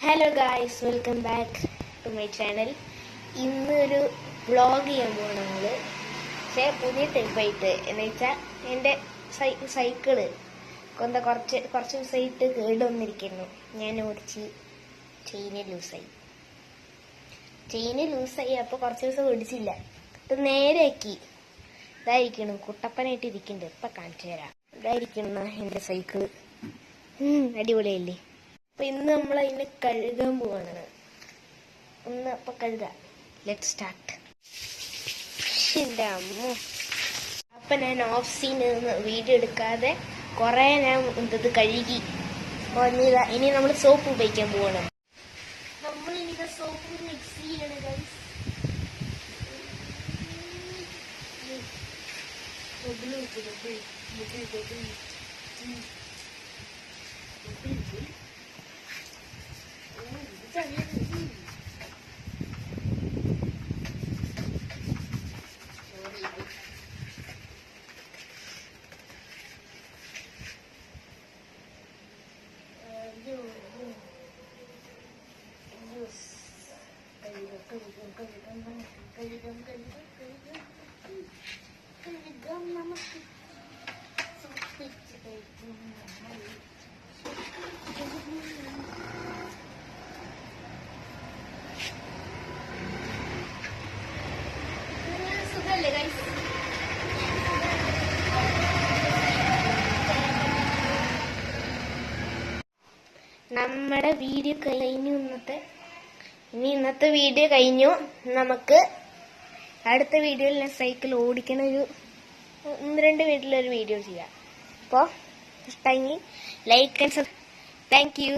Hello guys, welcome back to my channel. ഇന്നൊരു vlog ചെയ്യാൻ പോകണം നമ്മൾ. പക്ഷേ പുതിയ ടൈപ്പായിട്ട് എന്ന് വെച്ചാൽ എൻ്റെ സൈക്കിള് കുറച്ച് ദിവസമായിട്ട് കേട് വന്നിരിക്കുന്നു. ഞാൻ ഓടിച്ച് ചെയിന് ലൂസായി അപ്പോൾ കുറച്ച് ദിവസം ഓടിച്ചില്ല. ഇത് നേരെയാക്കി ഇതായിരിക്കണം, കുട്ടപ്പനായിട്ട് ഇരിക്കുന്നുണ്ട്. ഇപ്പം കാണിച്ചു തരാം. ഇതായിരിക്കണം എൻ്റെ സൈക്കിള്. അടിപൊളിയല്ലേ? അപ്പൊ ഇന്ന് നമ്മൾ അതിനെ കഴുകാൻ പോവാണ്. അപ്പൊ കഴുകാം. Let start. എന്റെ അമ്മ, അപ്പൊ ഞാൻ ഓഫ് സീൻ വീഡിയോ എടുക്കാതെ കുറെ ഞാൻ ഇത് കഴുകി. ഇനി നമ്മൾ സോപ്പ് ഉപയോഗിക്കാൻ പോവാണ്. നമ്മൾ ഇനി സോപ്പ് മിക്സ് ചെയ്യണം ഗൈസ്. നമുക്ക് സുഖല്ലേ ഗൈസ്? നമ്മുടെ വീഡിയോ കഴിഞ്ഞു. ഇന്നത്തെ വീഡിയോ കഴിഞ്ഞു. നമുക്ക് അടുത്ത വീഡിയോയിൽ ഞാൻ സൈക്കിൾ ഓടിക്കണ ഒരു 1-2 വീട്ടിലൊരു വീഡിയോ ചെയ്യാം. അപ്പോൾ ഇഷ്ടമെങ്കിൽ ലൈക്ക് ആൻഡ് താങ്ക് യു.